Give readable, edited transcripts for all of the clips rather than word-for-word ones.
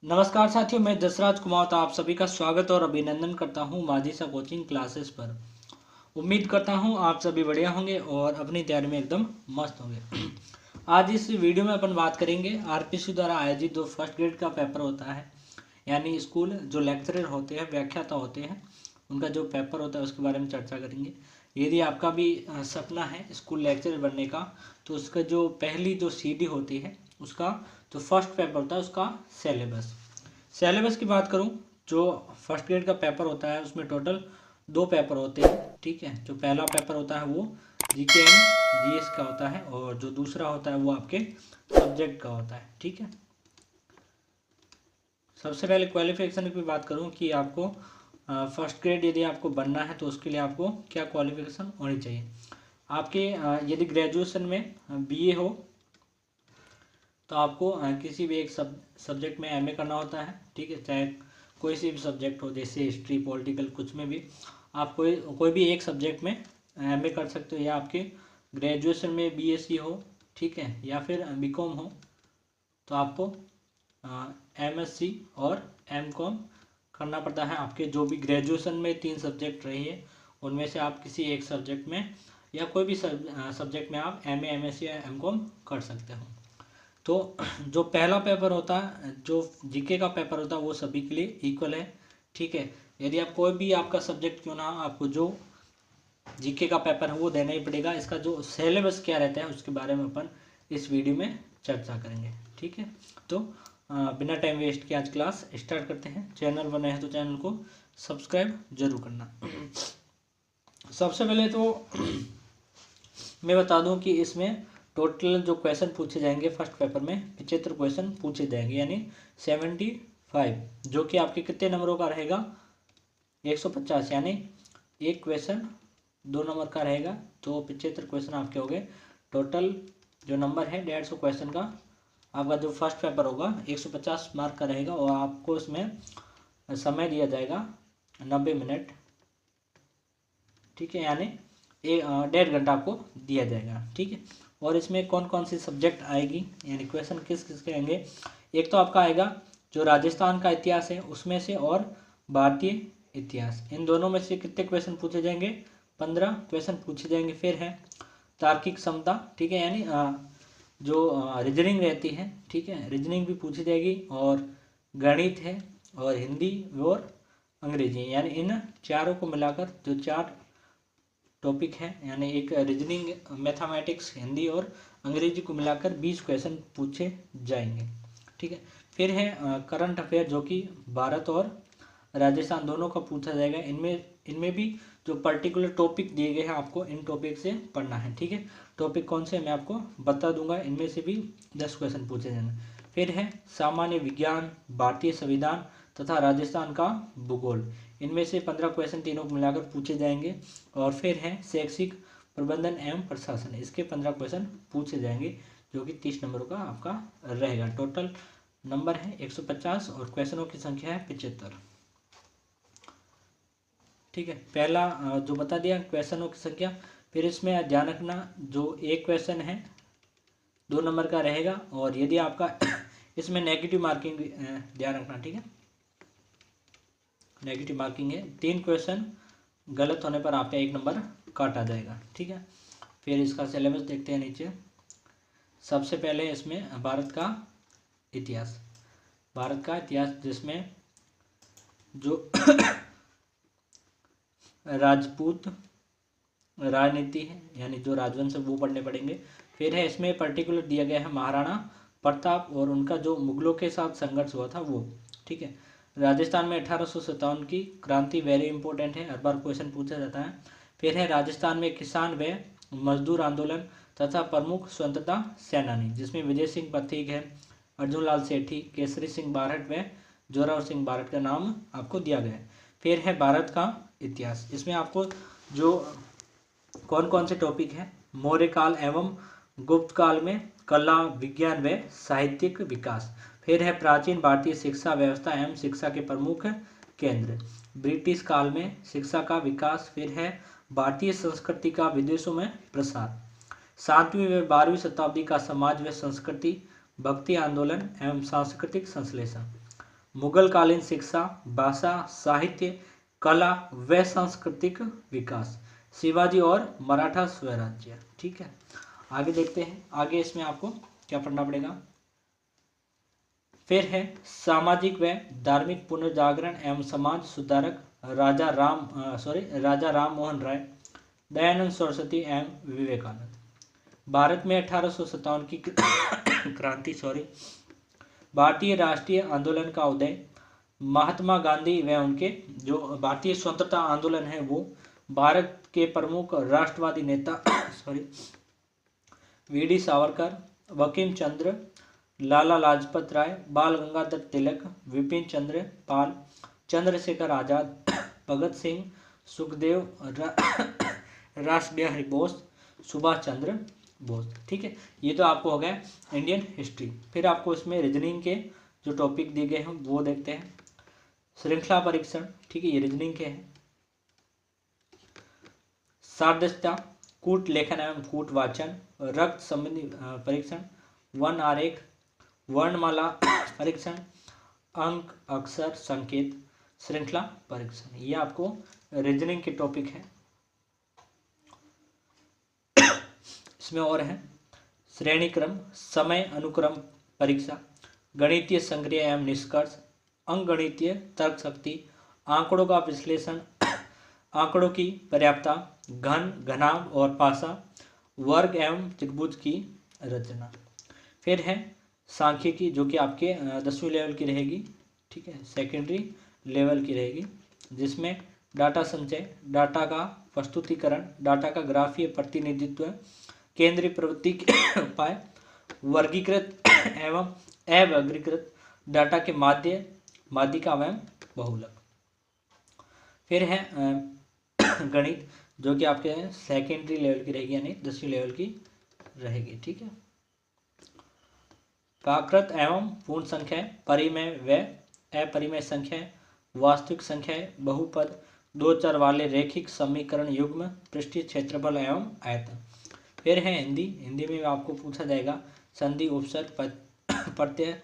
नमस्कार साथियों, मैं जसराज कुमार तो आप सभी का स्वागत और अभिनंदन करता हूं माजिसा कोचिंग क्लासेस पर। उम्मीद करता हूं आप सभी बढ़िया होंगे और अपनी तैयारी में एकदम मस्त होंगे। आज इस वीडियो में अपन बात करेंगे आरपीसी द्वारा आयोजित जो फर्स्ट ग्रेड का पेपर होता है, यानी स्कूल जो लेक्चरर होते हैं, व्याख्याता होते हैं, उनका जो पेपर होता है उसके बारे में चर्चा करेंगे। यदि आपका भी सपना है स्कूल लेक्चरर बनने का, तो उसका जो पहली जो सीडी होती है, उसका जो फर्स्ट पेपर होता है उसका सिलेबस की बात करूं, जो फर्स्ट ग्रेड का पेपर होता है उसमें टोटल 2 पेपर होते हैं। ठीक है, जो पहला पेपर होता है वो जीके एंड जीएस का होता है और जो दूसरा होता है वो आपके सब्जेक्ट का होता है। ठीक है, सबसे पहले क्वालिफिकेशन की बात करूं कि आपको फर्स्ट ग्रेड यदि आपको बनना है तो उसके लिए आपको क्या क्वालिफिकेशन होनी चाहिए। आपके यदि ग्रेजुएशन में बीए हो तो आपको किसी भी एक सब्जेक्ट में एमए करना होता है। ठीक है, चाहे कोई सी भी सब्जेक्ट हो, जैसे हिस्ट्री, पॉलिटिकल, कुछ में भी आप कोई भी एक सब्जेक्ट में एमए कर सकते हो, या आपके ग्रेजुएशन में बीएससी हो, ठीक है, या फिर बीकॉम हो, तो आपको एमएससी और एमकॉम करना पड़ता है। आपके जो भी ग्रेजुएशन में 3 सब्जेक्ट रही है उनमें से आप किसी एक सब्जेक्ट में या कोई भी सब्जेक्ट में आप एमए, एमएससी या एमकॉम कर सकते हो। तो जो पहला पेपर होता है, जो जीके का पेपर होता है, वो सभी के लिए इक्वल है। ठीक है, यदि आप कोई भी आपका सब्जेक्ट क्यों ना हो, आपको जो जीके का पेपर है वो देना ही पड़ेगा। इसका जो सिलेबस क्या रहता है उसके बारे में अपन इस वीडियो में चर्चा करेंगे। ठीक है, तो बिना टाइम वेस्ट किए आज क्लास स्टार्ट करते हैं। चैनल बने हैं तो चैनल को सब्सक्राइब जरूर करना। सबसे पहले तो मैं बता दूं कि इसमें टोटल जो क्वेश्चन पूछे जाएंगे फर्स्ट पेपर में 75 क्वेश्चन पूछे जाएंगे, यानी 75, जो कि आपके कितने नंबरों का रहेगा, 150, यानी एक क्वेश्चन 2 नंबर का रहेगा। तो 75 क्वेश्चन आपके हो गए। टोटल जो नंबर है 150 क्वेश्चन का आपका जो फर्स्ट पेपर होगा 150 मार्क का रहेगा और आपको इसमें समय दिया जाएगा 90 मिनट। ठीक है, यानी 1.5 घंटा आपको दिया जाएगा। ठीक है, और इसमें कौन कौन सी सब्जेक्ट आएगी, यानी क्वेश्चन किस किस के आएंगे। एक तो आपका आएगा जो राजस्थान का इतिहास है उसमें से, और भारतीय इतिहास, इन दोनों में से कितने क्वेश्चन पूछे जाएंगे, 15 क्वेश्चन पूछे जाएंगे। फिर है तार्किक क्षमता, ठीक है, यानी जो रीजनिंग रहती है, ठीक है, रीजनिंग भी पूछी जाएगी, और गणित है, और हिंदी और अंग्रेजी, यानी इन चारों को मिलाकर जो 4 टॉपिक है, यानी एक रीजनिंग, मैथमेटिक्स, हिंदी और अंग्रेजी को मिलाकर 20 क्वेश्चन पूछे जाएंगे। ठीक है, फिर है करंट अफेयर, जो कि भारत और राजस्थान दोनों का पूछा जाएगा। इनमें भी जो पर्टिकुलर टॉपिक दिए गए हैं आपको इन टॉपिक से पढ़ना है। ठीक है, टॉपिक कौन से मैं आपको बता दूंगा, इनमें से भी 10 क्वेश्चन पूछे जाएंगे। फिर है सामान्य विज्ञान, भारतीय संविधान तथा राजस्थान का भूगोल, इनमें से 15 क्वेश्चन तीनों को मिलाकर पूछे जाएंगे। और फिर है शैक्षिक प्रबंधन एवं प्रशासन, इसके 15 क्वेश्चन पूछे जाएंगे, जो कि 30 नंबरों का आपका रहेगा। टोटल नंबर है 150 और क्वेश्चनों की संख्या है 75। ठीक है, पहला जो बता दिया क्वेश्चनों की संख्या। फिर इसमें ध्यान रखना, जो एक क्वेश्चन है 2 नंबर का रहेगा, और यदि आपका इसमें नेगेटिव मार्किंग ध्यान रखना। ठीक है, नेगेटिव मार्किंग है, 3 क्वेश्चन गलत होने पर आपका 1 नंबर काटा जाएगा। ठीक है, फिर इसका सिलेबस देखते हैं नीचे। सबसे पहले इसमें भारत का इतिहास, जिसमें जो राजपूत राजनीति है, यानी जो राजवंश है वो पढ़ने पड़ेंगे। फिर है इसमें पर्टिकुलर दिया गया है महाराणा प्रताप और उनका जो मुगलों के साथ संघर्ष हुआ था वो। ठीक है, राजस्थान में 1857 की क्रांति वेरी इंपॉर्टेंट है, हर बार क्वेश्चन पूछा जाता है। फिर है राजस्थान में किसान व मजदूर आंदोलन तथा प्रमुख स्वतंत्रता सेनानी, जिसमें विजय सिंह पथिक है, अर्जुन लाल सेठी, केसरी सिंह बारहट व जोरावर सिंह बारहट का नाम आपको दिया गया है। फिर है भारत का इतिहास, इसमें आपको जो कौन कौन से टॉपिक हैं, मौर्य काल एवं गुप्त काल में कला, विज्ञान व साहित्यिक विकास। फिर है प्राचीन भारतीय शिक्षा व्यवस्था एवं शिक्षा के प्रमुख केंद्र, ब्रिटिश काल में शिक्षा का विकास। फिर है भारतीय संस्कृति का विदेशों में प्रसार, 7वीं व 12वीं शताब्दी का समाज व संस्कृति, भक्ति आंदोलन एवं सांस्कृतिक संश्लेषण, मुगल कालीन शिक्षा, भाषा, साहित्य, कला व सांस्कृतिक विकास, शिवाजी और मराठा स्वराज्य। ठीक है, आगे देखते हैं। आगे इसमें आपको क्या पढ़ना पड़ेगा। फिर है सामाजिक व धार्मिक पुनर्जागरण एवं समाज सुधारक राजा राम मोहन राय, दयानंद सरस्वती एवं विवेकानंद। भारत में 1857 की क्रांति भारतीय राष्ट्रीय आंदोलन का उदय, महात्मा गांधी व उनके जो भारतीय स्वतंत्रता आंदोलन है वो, भारत के प्रमुख राष्ट्रवादी नेता वी.डी. सावरकर, बंकिम चंद्र, लाला लाजपत राय, बाल गंगाधर तिलक, विपिन चंद्र पाल, चंद्रशेखर आजाद, भगत सिंह, सुखदेव, रास बिहारी बोस, सुभाष चंद्र बोस। ठीक है, ये तो आपको हो गया इंडियन हिस्ट्री। फिर आपको इसमें रीजनिंग के जो टॉपिक दिए गए हैं वो देखते हैं। श्रृंखला परीक्षण, ठीक है, ये रीजनिंग के हैं। सादृश्यता, कूट लेखन एवं कूट वाचन, रक्त संबंधी परीक्षण, वन आरेख, वर्णमाला परीक्षण, अंक अक्षर संकेत, श्रृंखला परीक्षण, ये आपको रीजनिंग के टॉपिक है। इसमें और है श्रेणी क्रम, समय अनुक्रम परीक्षा, गणितीय संग्रह एवं निष्कर्ष, अंकगणितीय तर्क शक्ति, आंकड़ों का विश्लेषण, आंकड़ों की पर्याप्तता, घन घनाभ और पासा, वर्ग एवं त्रिभुज की रचना। फिर है सांख्यिकी जो कि आपके 10वीं लेवल की रहेगी। ठीक है, सेकेंडरी लेवल की रहेगी, जिसमें डाटा संचय, डाटा का प्रस्तुतिकरण, डाटा का ग्राफीय प्रतिनिधित्व, केंद्रीय प्रवृत्ति के उपाय, वर्गीकृत एवं अवर्गीकृत डाटा के माध्यिका एवं बहुलक। फिर है गणित जो कि आपके सेकेंडरी लेवल की रहेगी, यानी 10वीं लेवल की रहेगी। ठीक है, प्राकृत एवं पूर्ण संख्या, परिमेय व अपरिमेय संख्या, वास्तविक संख्या, बहुपद, दो चर वाले रैखिक समीकरण, युग्म, पृष्ठीय क्षेत्रफल एवं आयतन। फिर है हिंदी, हिंदी में आपको पूछा जाएगा संधि, उपसर्ग, प्रत्यय,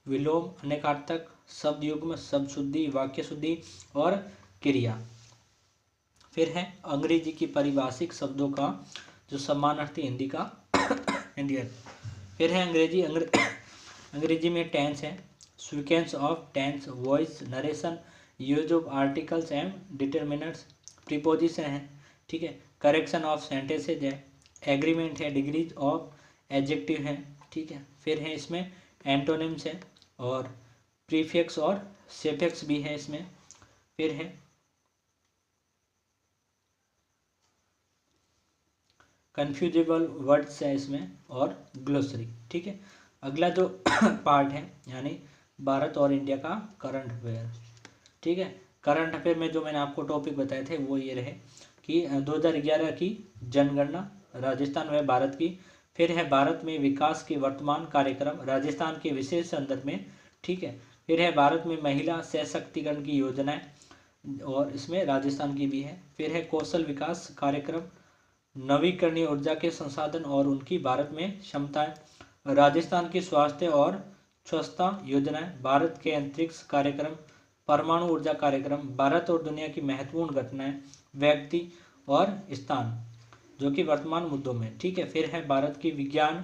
विलोम, अनेकार्थक, शब्द युग्म, शब्द शुद्धि, वाक्य शुद्धि और क्रिया। फिर है अंग्रेजी की पारिभाषिक शब्दों का जो समानार्थी हिंदी का इंडियन। फिर है अंग्रेजी में टेंस है, sequence of tense, voice, narration, use of articles and determinants, preposition है। ठीक है, करेक्शन ऑफ सेंटेंसेज है, एग्रीमेंट है, डिग्रीज ऑफ एडजेक्टिव है। ठीक है, फिर है इसमें एंटोनिम्स है और प्रीफिक्स और सफिक्स भी है इसमें। फिर है कन्फ्यूजेबल वर्ड्स है इसमें और ग्लोसरी। ठीक है, अगला जो पार्ट है यानी भारत और इंडिया का करंट अफेयर। ठीक है, करंट अफेयर में जो मैंने आपको टॉपिक बताए थे वो ये रहे कि 2011 की जनगणना राजस्थान व भारत की। फिर है भारत में विकास के वर्तमान कार्यक्रम राजस्थान के विशेष संदर्भ में। ठीक है, फिर है भारत में महिला सशक्तिकरण की योजनाएं और इसमें राजस्थान की भी है। फिर है कौशल विकास कार्यक्रम, नवीकरणीय ऊर्जा के संसाधन और उनकी भारत में क्षमताएं, राजस्थान की स्वास्थ्य और स्वच्छता योजनाएं, भारत के अंतरिक्ष कार्यक्रम, परमाणु ऊर्जा कार्यक्रम, भारत और दुनिया की महत्वपूर्ण घटनाएं, व्यक्ति और स्थान जो कि वर्तमान मुद्दों में। ठीक है, फिर है भारत की विज्ञान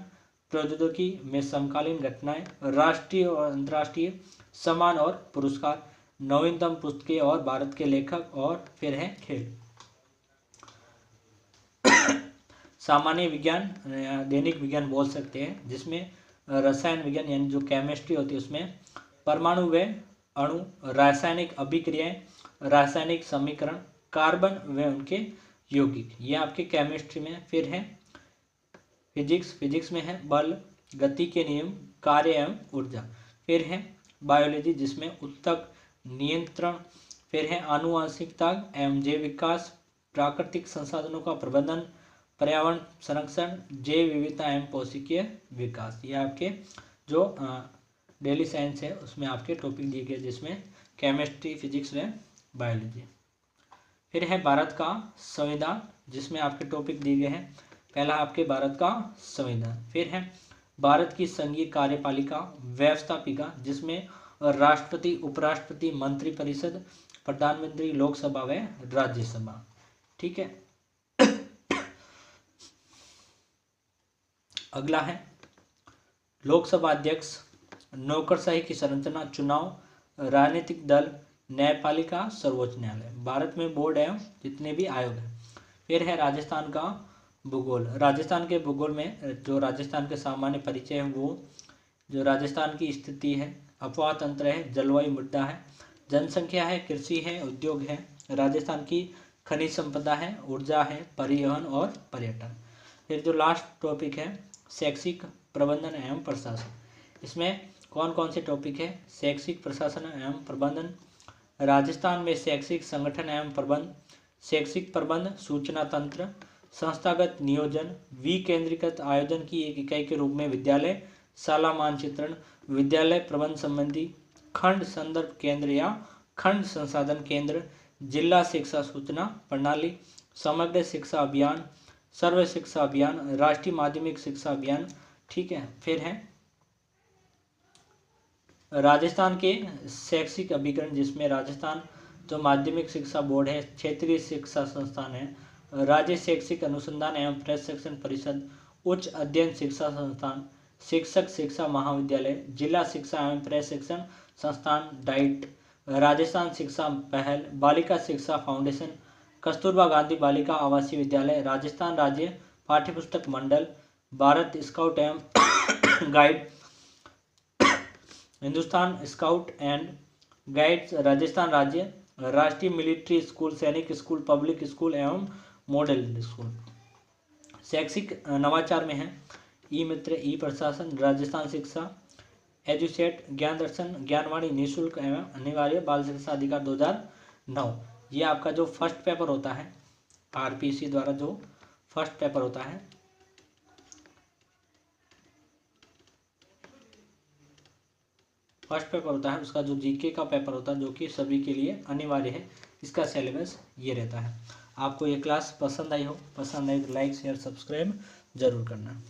प्रौद्योगिकी में समकालीन घटनाएं, राष्ट्रीय और अंतर्राष्ट्रीय सम्मान और पुरस्कार, नवीनतम पुस्तकें और भारत के लेखक। और फिर है खेल। सामान्य विज्ञान, दैनिक विज्ञान बोल सकते हैं, जिसमें रसायन विज्ञान यानी जो केमिस्ट्री होती है उसमें परमाणु व अणु, रासायनिक अभिक्रियाएं, रासायनिक समीकरण, कार्बन व उनके यौगिक, ये आपके केमिस्ट्री में। फिर है फिजिक्स में है बल, गति के नियम, कार्य एवं ऊर्जा। फिर है बायोलॉजी जिसमें ऊतक, नियंत्रण। फिर है आनुवंशिकता एवं जैव विकास, प्राकृतिक संसाधनों का प्रबंधन, पर्यावरण संरक्षण, जैव विविधता एवं कोशिकीय विकास। ये आपके जो डेली साइंस है उसमें आपके टॉपिक दिए गए, जिसमें केमिस्ट्री, फिजिक्स व बायोलॉजी। फिर है भारत का संविधान जिसमें आपके टॉपिक दिए गए हैं। पहला आपके भारत का संविधान। फिर है भारत की संघीय कार्यपालिका व्यवस्थापिका जिसमें और राष्ट्रपति, उपराष्ट्रपति, मंत्रिपरिषद, प्रधानमंत्री, लोकसभा व राज्यसभा। ठीक है। अगला है लोकसभा अध्यक्ष, नौकरशाही की संरचना, चुनाव, राजनीतिक दल, न्यायपालिका, सर्वोच्च न्यायालय। भारत में बोर्ड एवं जितने भी आयोग हैं। फिर है राजस्थान का भूगोल। राजस्थान के भूगोल में जो राजस्थान के सामान्य परिचय है वो जो राजस्थान की स्थिति है, अफवाह तंत्र है, जलवायु मुद्दा है, जनसंख्या है, कृषि है, उद्योग है, राजस्थान की खनिज संपदा है, ऊर्जा है, परिवहन और पर्यटन। फिर जो लास्ट टॉपिक है शैक्षिक प्रबंधन एवं प्रशासन। इसमें कौन कौन से टॉपिक है? शैक्षिक प्रशासन एवं प्रबंधन, राजस्थान में शैक्षिक संगठन एवं प्रबंध, शैक्षिक प्रबंध, सूचना तंत्र, संस्थागत नियोजन, विकेंद्रीकृत आयोजन की एक इकाई के रूप में विद्यालय, शाला मानचित्रण, विद्यालय प्रबंध संबंधी, खंड संदर्भ केंद्र या खंड संसाधन केंद्र, जिला शिक्षा सूचना प्रणाली, समग्र शिक्षा अभियान, सर्व शिक्षा अभियान, राष्ट्रीय माध्यमिक शिक्षा अभियान। ठीक है। फिर है राजस्थान के शैक्षिक अभिकरण, जिसमें राजस्थान जो माध्यमिक शिक्षा बोर्ड है, क्षेत्रीय शिक्षा संस्थान है, राज्य शैक्षिक अनुसंधान एवं प्रशिक्षण परिषद, उच्च अध्ययन शिक्षा संस्थान, शिक्षक शिक्षा महाविद्यालय, जिला शिक्षा एवं प्रशिक्षण संस्थान डाइट, राजस्थान शिक्षा पहल, बालिका शिक्षा फाउंडेशन, कस्तूरबा गांधी बालिका आवासीय विद्यालय, राजस्थान राज्य पाठ्यपुस्तक मंडल, भारत स्काउट एवं guide, Hindustan scout and guides, Rajasthan राज्य, राष्ट्रीय मिलिट्री स्कूल, सैनिक स्कूल, पब्लिक स्कूल एवं मॉडल स्कूल। शैक्षिक नवाचार में है ई मित्र, ई प्रशासन, राजस्थान शिक्षा, एजुसेट, ज्ञान दर्शन, ज्ञानवाणी, निःशुल्क एवं अनिवार्य बाल शिक्षा अधिकार 2009। ये आपका जो फर्स्ट पेपर होता है आरपीसी द्वारा जो फर्स्ट पेपर होता है, उसका जो जीके का पेपर होता है जो कि सभी के लिए अनिवार्य है, इसका सिलेबस ये रहता है। आपको ये क्लास पसंद आई तो लाइक शेयर सब्सक्राइब जरूर करना।